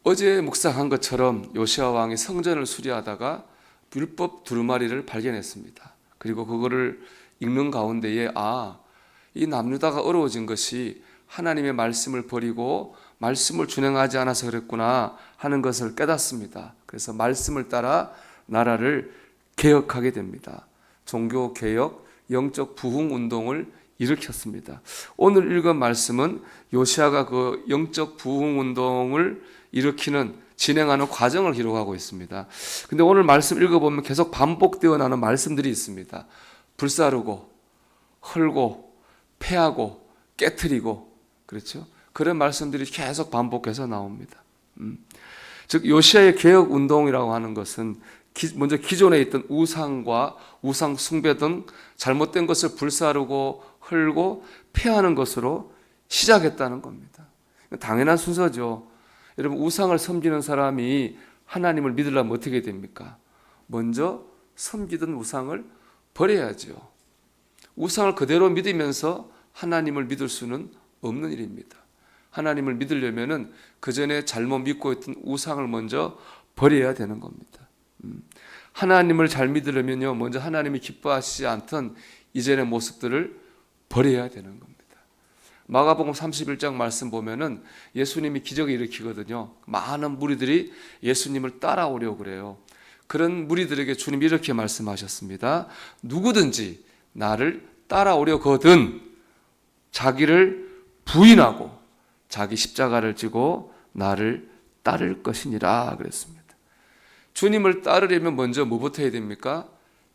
어제 묵상한 것처럼 요시아 왕이 성전을 수리하다가 율법 두루마리를 발견했습니다. 그리고 그거를 읽는 가운데에 이 남유다가 어려워진 것이 하나님의 말씀을 버리고 말씀을 준행하지 않아서 그랬구나 하는 것을 깨닫습니다. 그래서 말씀을 따라 나라를 개혁하게 됩니다. 종교개혁, 영적 부흥 운동을 일으켰습니다. 오늘 읽은 말씀은 요시아가 그 영적 부흥 운동을 일으키는 진행하는 과정을 기록하고 있습니다. 근데 오늘 말씀 읽어보면 계속 반복되어 나는 말씀들이 있습니다. 불사르고 헐고 패하고 깨트리고, 그렇죠? 그런 말씀들이 계속 반복해서 나옵니다. 즉 요시아의 개혁 운동이라고 하는 것은 먼저 기존에 있던 우상과 우상 숭배 등 잘못된 것을 불사르고 헐고 폐하는 것으로 시작했다는 겁니다. 당연한 순서죠. 여러분, 우상을 섬기는 사람이 하나님을 믿으려면 어떻게 됩니까? 먼저 섬기던 우상을 버려야죠. 우상을 그대로 믿으면서 하나님을 믿을 수는 없는 일입니다. 하나님을 믿으려면은 그 전에 잘못 믿고 있던 우상을 먼저 버려야 되는 겁니다. 하나님을 잘 믿으려면요, 먼저 하나님이 기뻐하시지 않던 이전의 모습들을 버려야 되는 겁니다. 마가복음 31장 말씀 보면은 예수님이 기적을 일으키거든요. 많은 무리들이 예수님을 따라오려고 그래요. 그런 무리들에게 주님이 이렇게 말씀하셨습니다. 누구든지 나를 따라오려거든 자기를 부인하고 자기 십자가를 지고 나를 따를 것이니라 그랬습니다. 주님을 따르려면 먼저 뭐부터 해야 됩니까?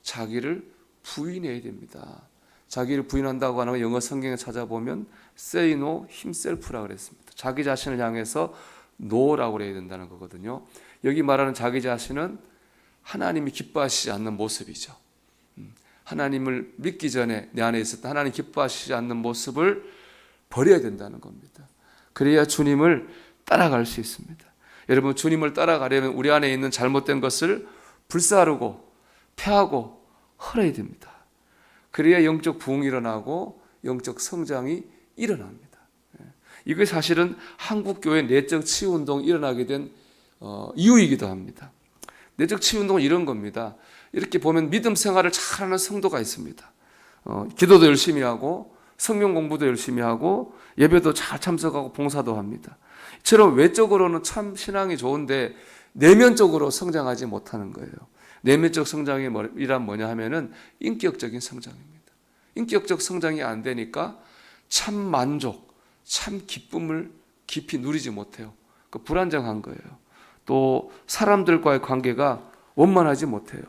자기를 부인해야 됩니다. 자기를 부인한다고 하는 영어 성경에 찾아보면 say no himself라고 그랬습니다. 자기 자신을 향해서 no라고 그래야 된다는 거거든요. 여기 말하는 자기 자신은 하나님이 기뻐하시지 않는 모습이죠. 하나님을 믿기 전에 내 안에 있었던 하나님 기뻐하시지 않는 모습을 버려야 된다는 겁니다. 그래야 주님을 따라갈 수 있습니다. 여러분, 주님을 따라가려면 우리 안에 있는 잘못된 것을 불사르고 폐하고 헐어야 됩니다. 그래야 영적 부흥이 일어나고 영적 성장이 일어납니다. 이게 사실은 한국교회 내적 치유운동이 일어나게 된 이유이기도 합니다. 내적 치유운동은 이런 겁니다. 이렇게 보면 믿음 생활을 잘하는 성도가 있습니다. 기도도 열심히 하고 성경 공부도 열심히 하고 예배도 잘 참석하고 봉사도 합니다. 이처럼 외적으로는 참 신앙이 좋은데 내면적으로 성장하지 못하는 거예요. 내면적 성장이란 뭐냐 하면은 인격적인 성장입니다. 인격적 성장이 안 되니까 참 만족, 참 기쁨을 깊이 누리지 못해요. 불안정한 거예요. 또 사람들과의 관계가 원만하지 못해요.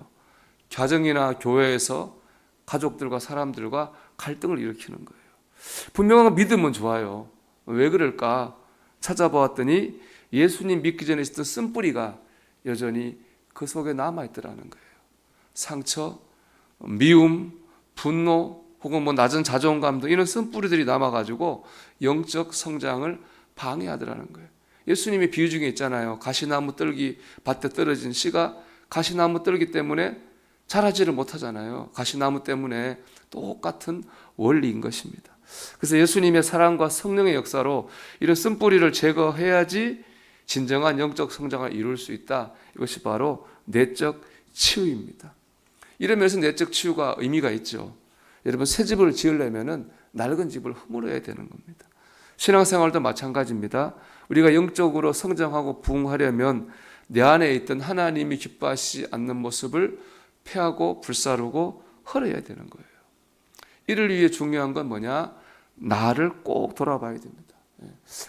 가정이나 교회에서 가족들과 사람들과 갈등을 일으키는 거예요. 분명한 믿음은 좋아요. 왜 그럴까? 찾아보았더니 예수님 믿기 전에 있었던 쓴뿌리가 여전히 그 속에 남아있더라는 거예요. 상처, 미움, 분노 혹은 낮은 자존감 등 이런 쓴뿌리들이 남아가지고 영적 성장을 방해하더라는 거예요. 예수님의 비유 중에 있잖아요. 가시나무 뜰기 밭에 떨어진 씨가 가시나무 뜰기 때문에 자라지를 못하잖아요. 가시나무 때문에 똑같은 원리인 것입니다. 그래서 예수님의 사랑과 성령의 역사로 이런 쓴뿌리를 제거해야지 진정한 영적 성장을 이룰 수 있다. 이것이 바로 내적 치유입니다. 이러면서 내적 치유가 의미가 있죠. 여러분, 새 집을 지으려면 낡은 집을 허물어야 되는 겁니다. 신앙생활도 마찬가지입니다. 우리가 영적으로 성장하고 부흥하려면 내 안에 있던 하나님이 기뻐하시지 않는 모습을 폐하고 불사르고 헐어야 되는 거예요. 이를 위해 중요한 건 뭐냐? 나를 꼭 돌아봐야 됩니다.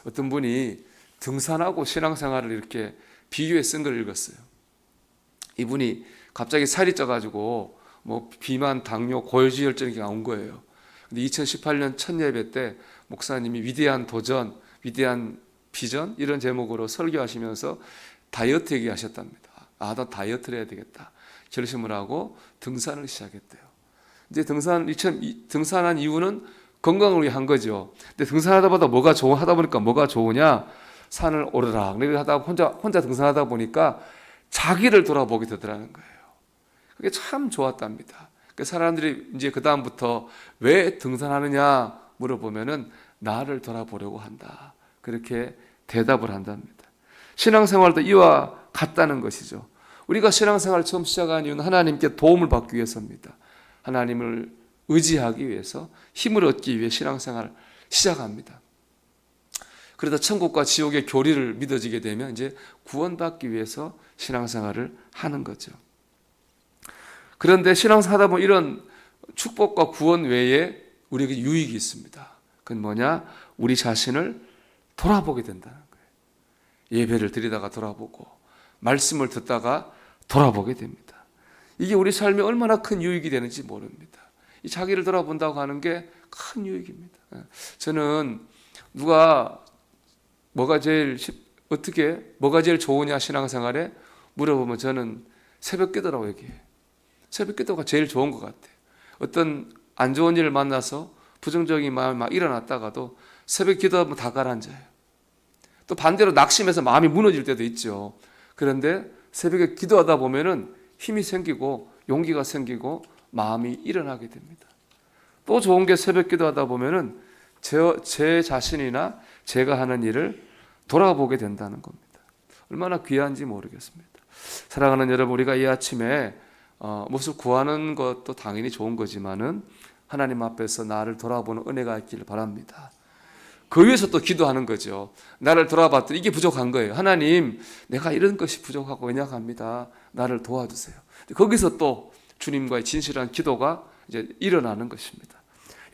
어떤 분이 등산하고 신앙생활을 이렇게 비교해 쓴 걸 읽었어요. 이분이 갑자기 살이 쪄가지고 비만, 당뇨, 고지혈증이 온 거예요. 근데 2018년 첫 예배 때 목사님이 위대한 도전, 위대한 비전 이런 제목으로 설교하시면서 다이어트 얘기하셨답니다. 나 다이어트를 해야 되겠다 결심을 하고 등산을 시작했대요. 이제 등산한 이유는 건강을 위해 한 거죠. 근데 등산하다 보니까 뭐가 좋으냐? 산을 오르락 내리락 하다 혼자 등산하다 보니까 자기를 돌아보게 되더라는 거예요. 그게 참 좋았답니다. 그 사람들이 이제 그 다음부터 왜 등산하느냐 물어보면은 나를 돌아보려고 한다. 그렇게 대답을 한답니다. 신앙생활도 이와 같다는 것이죠. 우리가 신앙생활을 처음 시작한 이유는 하나님께 도움을 받기 위해서입니다. 하나님을 의지하기 위해서, 힘을 얻기 위해 신앙생활을 시작합니다. 그러다 천국과 지옥의 교리를 믿어지게 되면 이제 구원받기 위해서 신앙생활을 하는 거죠. 그런데 신앙생활 하다 보면 이런 축복과 구원 외에 우리에게 유익이 있습니다. 그건 뭐냐? 우리 자신을 돌아보게 된다는 거예요. 예배를 드리다가 돌아보고 말씀을 듣다가 돌아보게 됩니다. 이게 우리 삶에 얼마나 큰 유익이 되는지 모릅니다. 이 자기를 돌아본다고 하는 게 큰 유익입니다. 저는 누가 뭐가 제일 좋으냐 신앙생활에 물어보면 저는 새벽 기도라고 얘기해요. 새벽 기도가 제일 좋은 것 같아요. 어떤 안 좋은 일을 만나서 부정적인 마음이 막 일어났다가도 새벽 기도하면 다 가라앉아요. 또 반대로 낙심해서 마음이 무너질 때도 있죠. 그런데 새벽에 기도하다 보면은 힘이 생기고 용기가 생기고 마음이 일어나게 됩니다. 또 좋은 게 새벽 기도하다 보면은 제 자신이나 제가 하는 일을 돌아보게 된다는 겁니다. 얼마나 귀한지 모르겠습니다. 사랑하는 여러분, 우리가 이 아침에 무엇을 구하는 것도 당연히 좋은 거지만은 하나님 앞에서 나를 돌아보는 은혜가 있기를 바랍니다. 그 위해서 또 기도하는 거죠. 나를 돌아봤더니 이게 부족한 거예요. 하나님, 내가 이런 것이 부족하고 연약합니다. 나를 도와주세요. 거기서 또 주님과의 진실한 기도가 이제 일어나는 것입니다.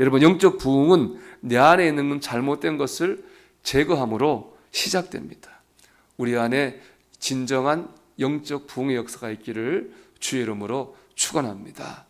여러분, 영적 부흥은 내 안에 있는 잘못된 것을 제거함으로 시작됩니다. 우리 안에 진정한 영적 부흥의 역사가 있기를 주의 이름으로 축원합니다.